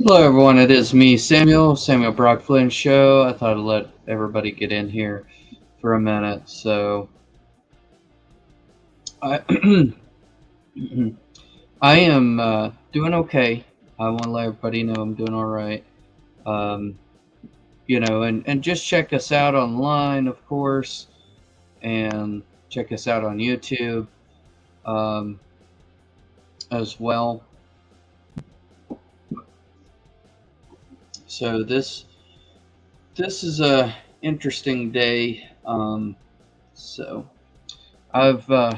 Hello, everyone. It is me, Samuel Brock Flynn Show. I thought I'd let everybody get in here for a minute. I, I am doing okay. I want to let everybody know I'm doing all right. Um, and just check us out online, of course, and check us out on YouTube um, as well. So this is a interesting day. So I've uh,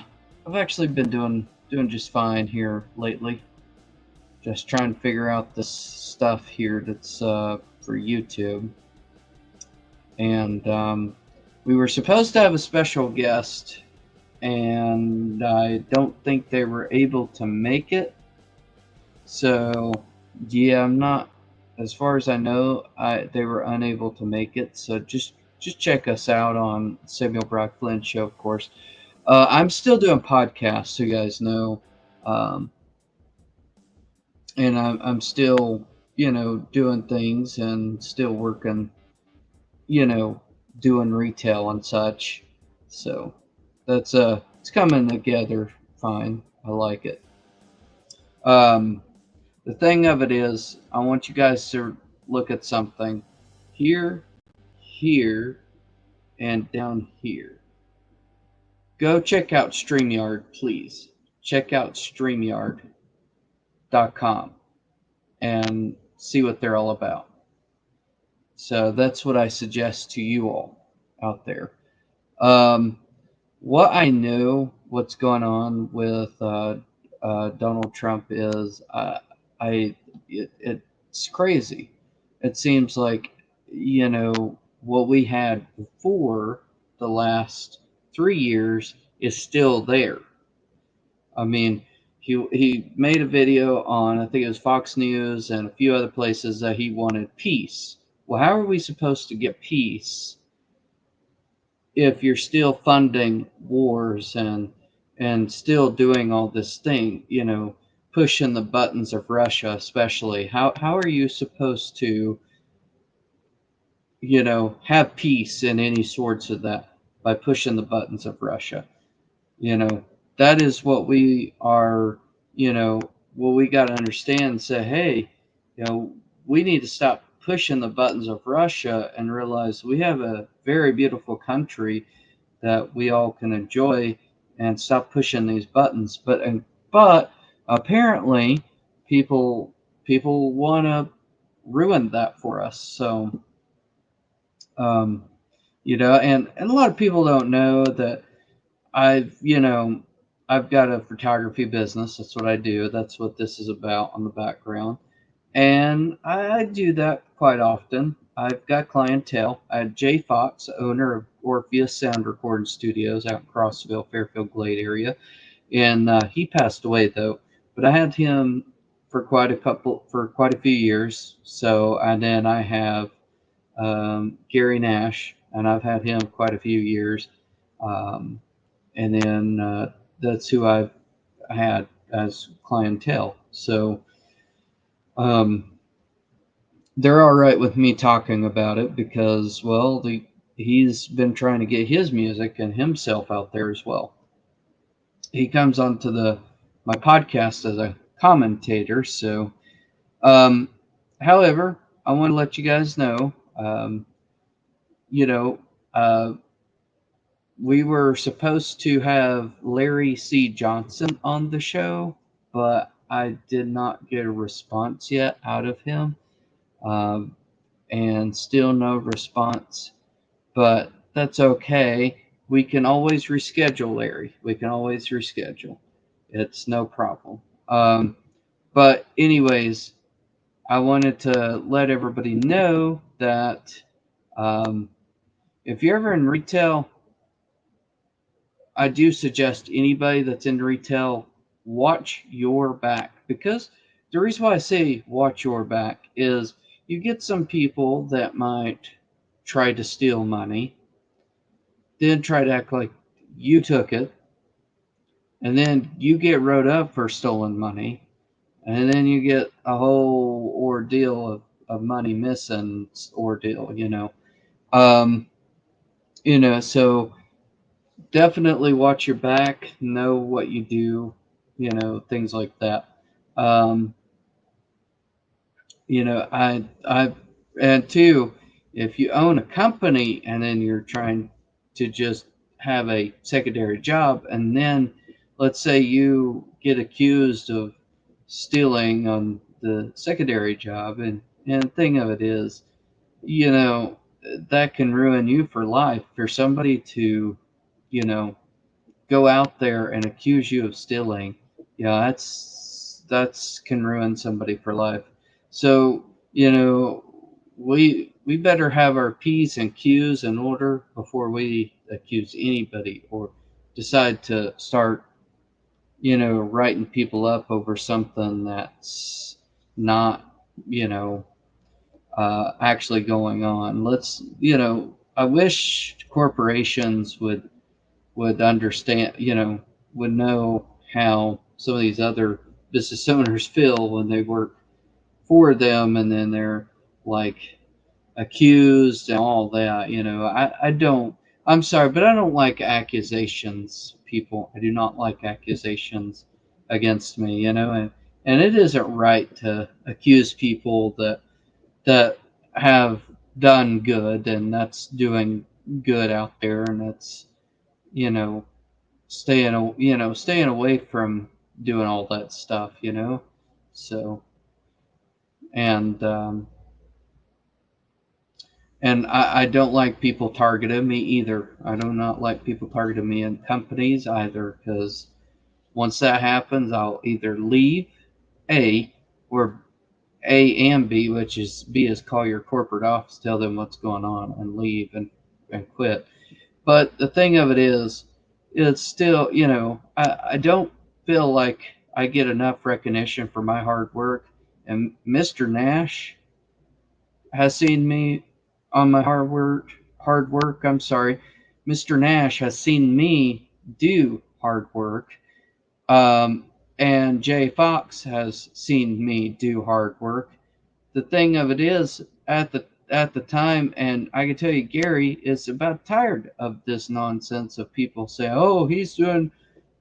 I've actually been doing just fine here lately. Just trying to figure out this stuff here that's for YouTube, and we were supposed to have a special guest, and I don't think they were able to make it. So yeah, I'm not. As far as I know, they were unable to make it. So just check us out on Samuel Brock Flynn Show, of course. I'm still doing podcasts, so you guys know. Um, and I'm still, doing things and still working, you know, doing retail and such. So it's coming together fine. I like it. Um, the thing of it is, I want you guys to look at something here, here, and down here. Go check out StreamYard, please. Check out StreamYard.com and see what they're all about. So that's what I suggest to you all out there. Um, what I know, what's going on with Donald Trump is, I it's crazy. It seems like what we had before the last 3 years is still there. I mean, he made a video on, I think it was Fox News and a few other places, that he wanted peace. Well, how are we supposed to get peace if you're still funding wars and still doing all this thing, pushing the buttons of Russia, especially? How are you supposed to, have peace in any sorts of that by pushing the buttons of Russia? You know, that is what we are, what we got to understand and say, hey, we need to stop pushing the buttons of Russia and realize we have a very beautiful country that we all can enjoy, and stop pushing these buttons. But apparently people want to ruin that for us. So um, and a lot of people don't know that I've, I've got a photography business. That's what I do. That's what this is about on the background. And I do that quite often. I've got clientele. I had Jay Fox, owner of Orpheus Sound Recording Studios out in Crossville, Fairfield Glade area. And he passed away though. But I had him for quite a few years. So, and then I have Gary Nash, and I've had him quite a few years. Um, and then that's who I've had as clientele. So um, they're all right with me talking about it because, well, he's been trying to get his music and himself out there as well. He comes onto the my podcast as a commentator. So, um, however, I want to let you guys know, you know, uh, we were supposed to have Larry C. Johnson on the show, but I did not get a response yet out of him, um, and still no response. But that's okay. We can always reschedule, Larry. We can always reschedule. It's no problem. But, anyways, I wanted to let everybody know that um, if you're ever in retail, I do suggest anybody that's in retail watch your back, because the reason why I say watch your back is you get some people that might try to steal money, then try to act like you took it, and then you get wrote up for stolen money, and then you get a whole ordeal of money missing ordeal, um, so definitely watch your back, know what you do, things like that. Um, I and two, if you own a company and then you're trying to just have a secondary job, and then let's say you get accused of stealing on the secondary job, and thing of it is, you know, that can ruin you for life for somebody to, you know, go out there and accuse you of stealing. Yeah, that's can ruin somebody for life. So, we better have our P's and Q's in order before we accuse anybody or decide to start, writing people up over something that's not, you know, actually going on. I wish corporations would understand, would know how some of these other business owners feel when they work for them and then they're like accused and all that. I don't, I'm sorry, but I don't like accusations, people. I do not like accusations against me, and it isn't right to accuse people that have done good and that's doing good out there, and that's, you know staying away from doing all that stuff, so and I don't like people targeting me either. I do not like people targeting me in companies either, because once that happens, I'll either leave, a or and B, which is B is call your corporate office, tell them what's going on, and leave and quit. But the thing of it is, it's still, I don't feel like I get enough recognition for my hard work. And Mr. Nash has seen me on my hard work. Hard work. I'm sorry, Mr. Nash has seen me do hard work. Um, and Jay Fox has seen me do hard work. The thing of it is, at the time, and I can tell you, Gary is about tired of this nonsense of people saying, "Oh, he's doing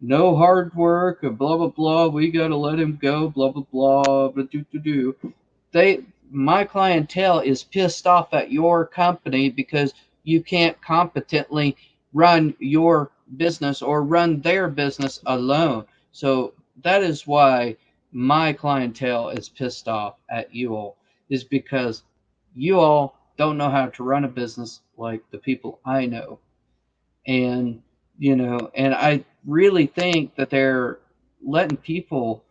no hard work," or blah blah blah. We got to let him go. Blah blah blah. But do. My clientele is pissed off at your company because you can't competently run your business or run their business alone. So that is why my clientele is pissed off at you all, is because you all don't know how to run a business like the people I know. And and I really think that they're letting people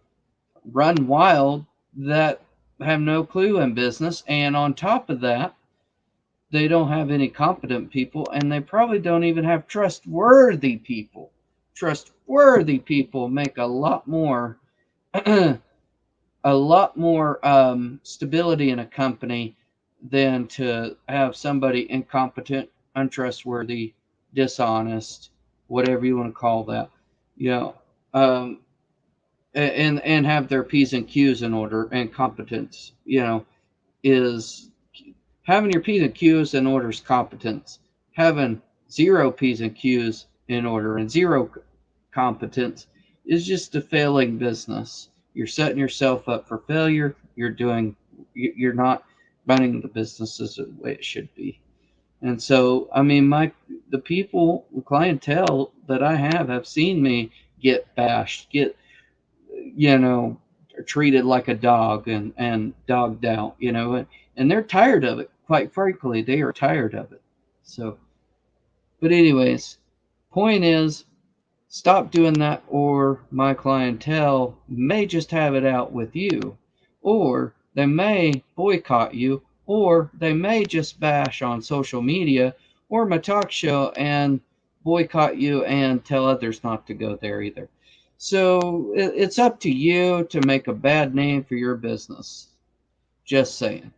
run wild that have no clue in business. And on top of that, they don't have any competent people, and they probably don't even have trustworthy people. Trustworthy people make a lot more stability in a company than to have somebody incompetent, untrustworthy, dishonest, whatever you want to call that. You know, um, and have their P's and Q's in order, and competence, is having your P's and Q's in order is competence. Having zero P's and Q's in order and zero competence is just a failing business. You're setting yourself up for failure. You're not running the business as the way it should be. And so, I mean, the people, the clientele that I have seen me get bashed, get, you know, treated like a dog and dogged out, and they're tired of it. Quite frankly, they are tired of it. So, but anyways, point is, stop doing that, or my clientele may just have it out with you, or they may boycott you, or they may just bash on social media or my talk show and boycott you and tell others not to go there either. So it's up to you to make a bad name for your business. Just saying.